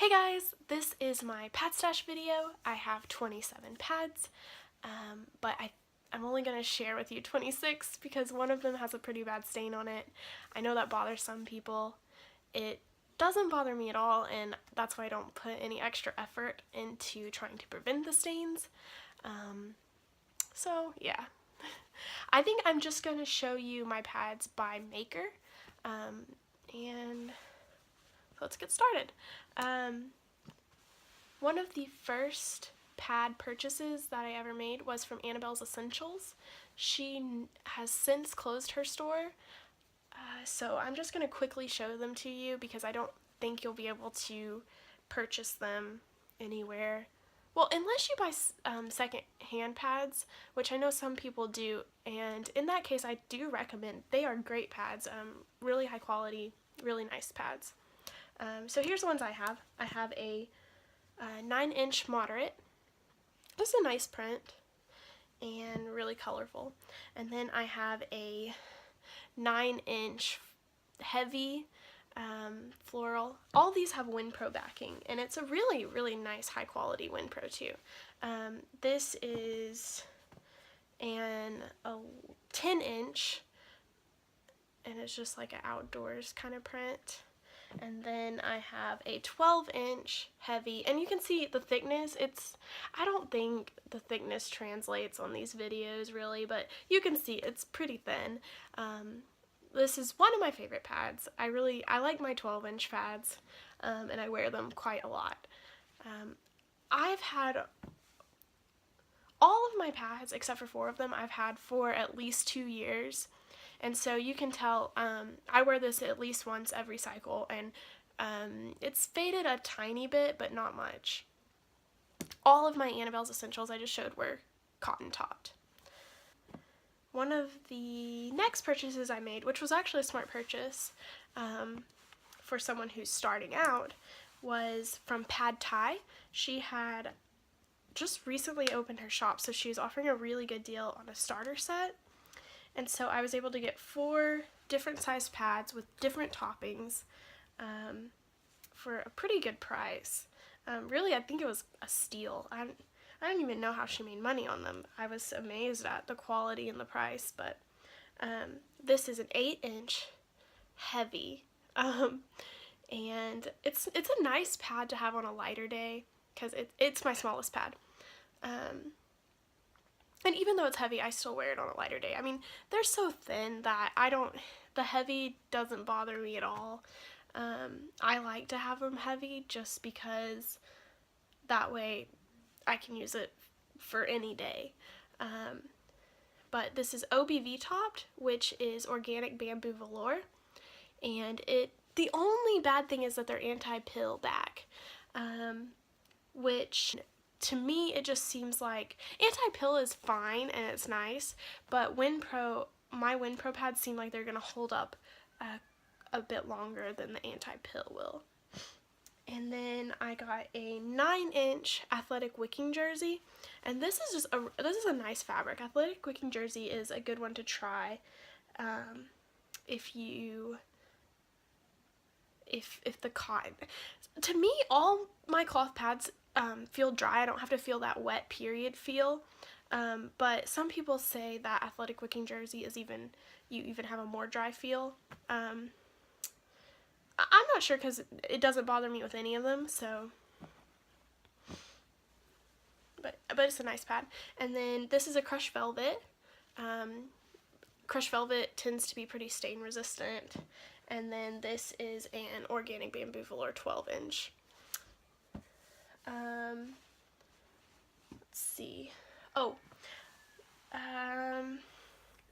Hey guys, this is my pad stash video. I have 27 pads, but I'm only going to share with you 26 because one of them has a pretty bad stain on it. I know that bothers some people. It doesn't bother me at all, and that's why I don't put any extra effort into trying to prevent the stains. So yeah, I think I'm just going to show you my pads by maker, and let's get started. One of the first pad purchases that I ever made was from Annabelle's Essentials. She has since closed her store, so I'm just going to quickly show them to you because I don't think you'll be able to purchase them anywhere. Well, unless you buy second-hand pads, which I know some people do, and in that case I do recommend. They are great pads, really high quality, really nice pads. So here's the ones I have. I have a 9-inch moderate. This is a nice print and really colorful. And then I have a 9-inch heavy floral. All these have WinPro backing, and it's a really, really nice high quality WinPro too. This is a 10-inch, and it's just like an outdoors kind of print. And then I have a 12-inch heavy, and you can see the thickness. I don't think the thickness translates on these videos really, but you can see it's pretty thin. This is one of my favorite pads. I like my 12-inch pads, and I wear them quite a lot. I've had all of my pads, except for 4 of them, I've had for at least 2 years. And so you can tell, I wear this at least once every cycle, and it's faded a tiny bit, but not much. All of my Annabelle's Essentials I just showed were cotton topped. One of the next purchases I made, which was actually a smart purchase for someone who's starting out, was from Pad Thai. She had just recently opened her shop, so she was offering a really good deal on a starter set. And so I was able to get 4 different size pads with different toppings for a pretty good price. Really, I think it was a steal. I don't even know how she made money on them. I was amazed at the quality and the price, but this is an 8-inch heavy, and it's a nice pad to have on a lighter day because it's my smallest pad. And even though it's heavy, I still wear it on a lighter day. I mean, they're so thin that the heavy doesn't bother me at all. I like to have them heavy just because that way I can use it for any day. But this is OBV topped, which is organic bamboo velour. And the only bad thing is that they're anti-pill back, which to me, it just seems like anti-pill is fine and it's nice, but my WinPro pads seem like they're going to hold up a bit longer than the anti-pill will. And then I got a 9-inch athletic wicking jersey, and this is a nice fabric. Athletic wicking jersey is a good one to try if the cotton. To me, all my cloth pads feel dry. I don't have to feel that wet period feel, but some people say that athletic wicking jersey is you even have a more dry feel. I'm not sure because it doesn't bother me with any of them, so but it's a nice pad. And then this is a crushed velvet. Crushed velvet tends to be pretty stain resistant. And then this is an organic bamboo velour 12-inch. Let's see.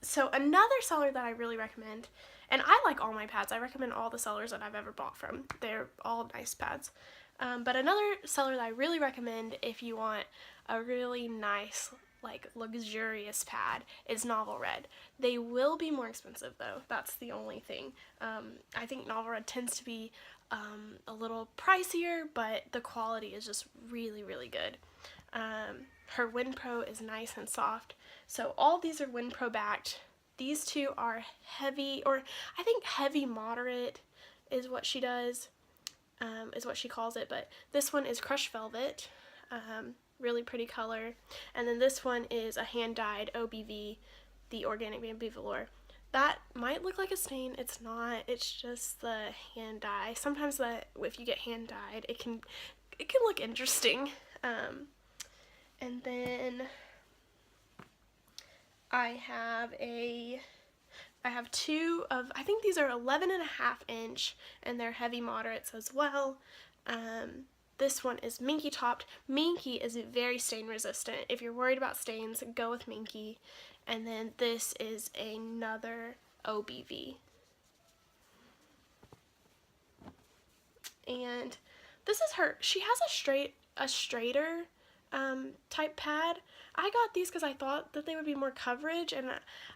So another seller that I really recommend, and I like all my pads. I recommend all the sellers that I've ever bought from. They're all nice pads. But another seller that I really recommend if you want a really nice, like, luxurious pad is Novel Red. They will be more expensive though. That's the only thing. I think Novel Red tends to be a little pricier, but the quality is just really, really good. Her WinPro is nice and soft. So all these are WinPro backed. These 2 are heavy, or I think heavy moderate is what she does. is what she calls it, but this one is crushed velvet, really pretty color, and then this one is a hand-dyed OBV, the organic bamboo velour. That might look like a stain. It's not. It's just the hand dye. Sometimes if you get hand dyed, it can look interesting. And then I have two of, I think these are 11.5 inch, and they're heavy moderates as well. This one is minky topped. Minky is very stain resistant. If you're worried about stains, go with minky. And then this is another OBV. And this is her. She has a straighter type pad. I got these because I thought that they would be more coverage, and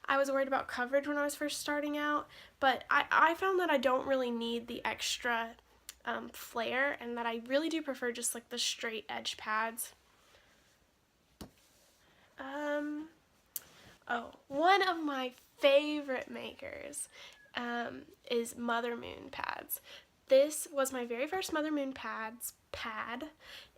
I was worried about coverage when I was first starting out, but I found that I don't really need the extra flare, and that I really do prefer just like the straight edge pads. Oh, one of my favorite makers is Mother Moon pads. This was my very first Mother Moon pad,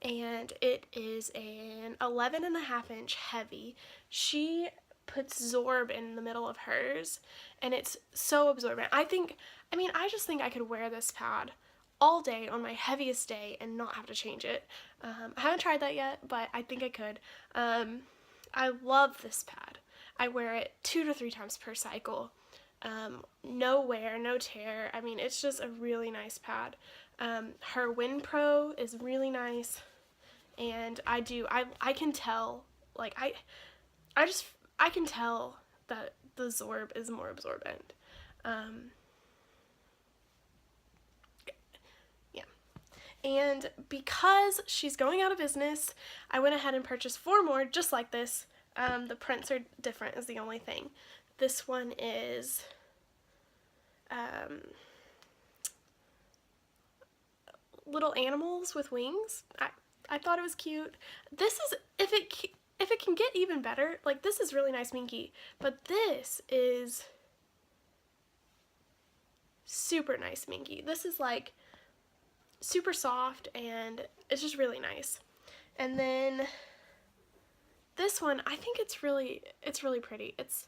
and it is an 11.5 inch heavy. She puts Zorb in the middle of hers, and it's so absorbent. I just think I could wear this pad all day on my heaviest day and not have to change it. I haven't tried that yet, but I think I could. I love this pad. I wear it 2 to 3 times per cycle. No wear, no tear. I mean, it's just a really nice pad. Her Wind Pro is really nice, and I can tell, like, I can tell that the Zorb is more absorbent. Yeah. And because she's going out of business, I went ahead and purchased 4 more just like this. The prints are different is the only thing. This one is little animals with wings. I thought it was cute. This is, if it can get even better, like, this is really nice minky, but this is super nice minky. This is like super soft, and it's just really nice. And then this one, I think it's really pretty. It's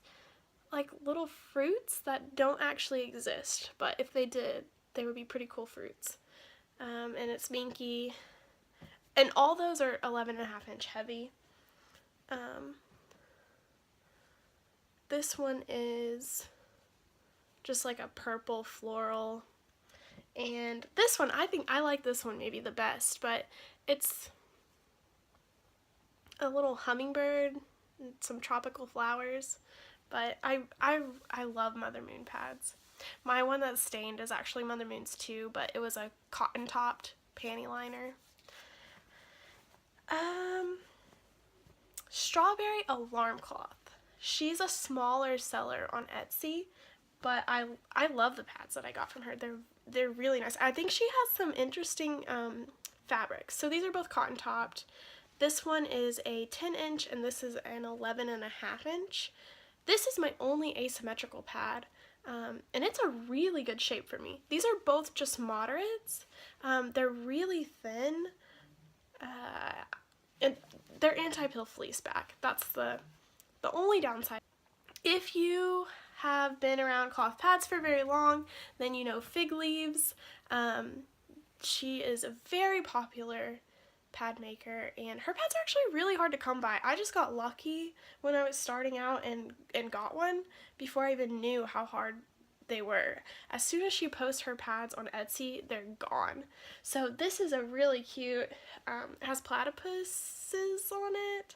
like little fruits that don't actually exist, but if they did, they would be pretty cool fruits. And it's minky, and all those are 11.5 inch heavy. This one is just like a purple floral, and this one, I think I like this one maybe the best, but it's a little hummingbird and some tropical flowers. But I love Mother Moon pads. My one that's stained is actually Mother Moon's too, but it was a cotton topped panty liner. Strwberry alarm cloth. She's a smaller seller on Etsy, but I love the pads that I got from her. They're really nice. I think she has some interesting fabrics. So these are both cotton topped. This one is a 10 inch, and this is an 11.5 inch. This is my only asymmetrical pad, and it's a really good shape for me. These are both just moderates. They're really thin, and they're anti-pill fleece back. That's the only downside. If you have been around cloth pads for very long, then you know Fig Leaves. She is a very popular pad maker, and her pads are actually really hard to come by. I just got lucky when I was starting out and got one before I even knew how hard they were. As soon as she posts her pads on Etsy, they're gone. So this is a really cute, it has platypuses on it.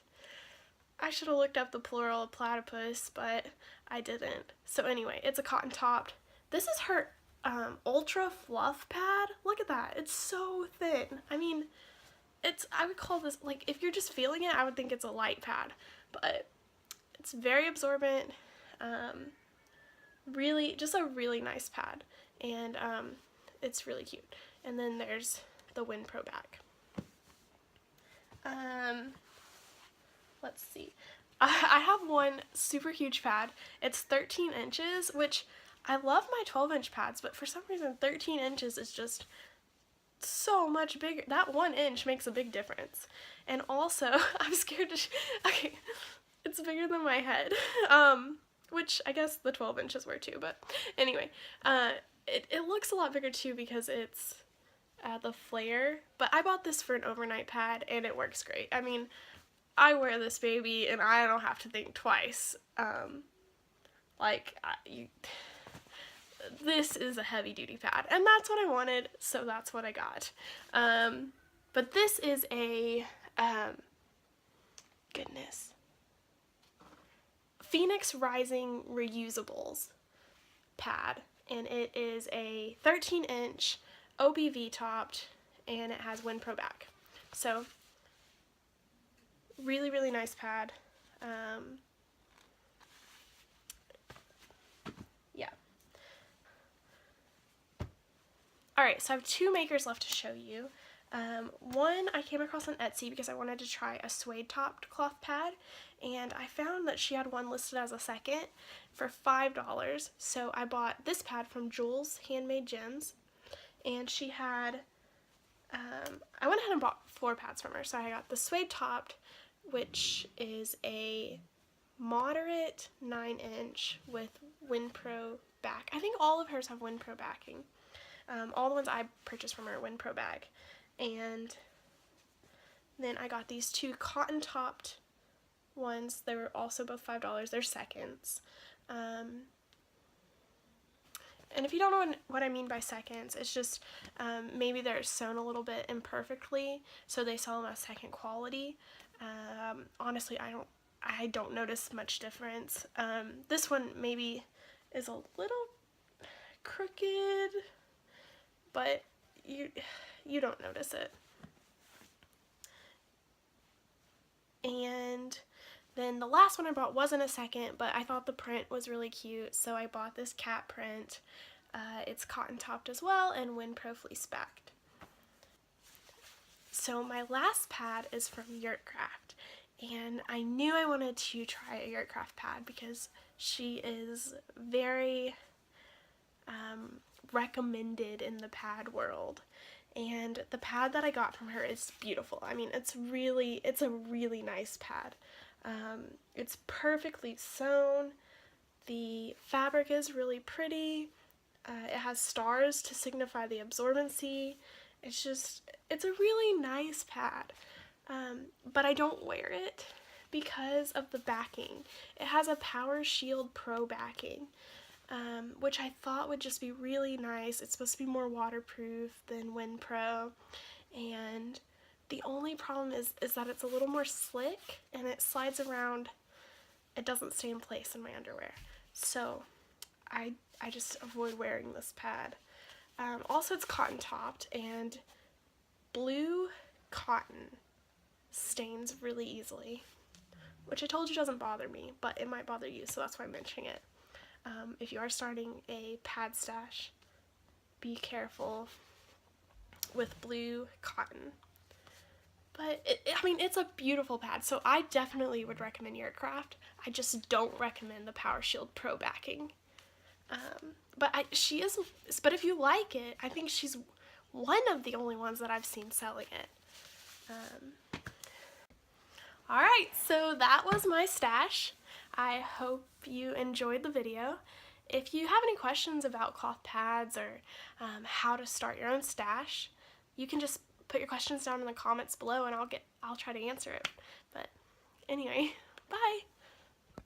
I should have looked up the plural of platypus, but I didn't. So anyway, it's a cotton topped. This is her ultra fluff pad. Look at that. It's so thin. I mean, I would call this, like, if you're just feeling it, I would think it's a light pad, but it's very absorbent. Really, just a really nice pad, and it's really cute. And then there's the Wind Pro back. Let's see. I have one super huge pad. It's 13 inches, which I love my 12 inch pads, but for some reason 13 inches is just so much bigger. That 1 inch makes a big difference. And also, I'm scared to, okay, it's bigger than my head. Which I guess the 12 inches were too, but anyway, it looks a lot bigger too because it's the flare, but I bought this for an overnight pad and it works great. I mean, I wear this baby and I don't have to think twice. This is a heavy duty pad and that's what I wanted, so that's what I got. But this is a, goodness, Phoenix Rising Reusables pad, and it is a 13-inch OBV topped, and it has WinPro back. So really, really nice pad. Yeah. Alright, so I have 2 makers left to show you. One I came across on Etsy because I wanted to try a suede topped cloth pad, and I found that she had one listed as a second for $5, so I bought this pad from Jules Handmade Jems, and she had, I went ahead and bought 4 pads from her. So I got the suede topped, which is a moderate 9-inch with WinPro back. I think all of hers have WinPro backing. All the ones I purchased from her WinPro bag. And then I got these 2 cotton topped ones. They were also both $5. They're seconds. And if you don't know what I mean by seconds, it's just maybe they're sewn a little bit imperfectly, so they sell them as second quality. Honestly, I don't notice much difference. This one maybe is a little crooked, but you don't notice it. And then the last one I bought wasn't a second, but I thought the print was really cute, so I bought this cat print. It's cotton topped as well and WinPro fleece backed. So my last pad is from Yurtcraft, and I knew I wanted to try a Yurtcraft pad because she is very recommended in the pad world. And the pad that I got from her is beautiful. I mean, it's a really nice pad. It's perfectly sewn. The fabric is really pretty. It has stars to signify the absorbency. It's a really nice pad. But I don't wear it because of the backing. It has a Power Shield Pro backing, which I thought would just be really nice. It's supposed to be more waterproof than WinPro, and the only problem is that it's a little more slick and it slides around. It doesn't stay in place in my underwear, so I just avoid wearing this pad. Also, it's cotton topped, and blue cotton stains really easily, which I told you doesn't bother me, but it might bother you, so that's why I'm mentioning it. If you are starting a pad stash, be careful with blue cotton. But, I mean, it's a beautiful pad, so I definitely would recommend Yurtcraft. I just don't recommend the Power Shield Pro backing. But if you like it, I think she's one of the only ones that I've seen selling it. Alright, so that was my stash. I hope you enjoyed the video. If you have any questions about cloth pads or how to start your own stash, you can just put your questions down in the comments below and I'll try to answer it. But anyway, bye!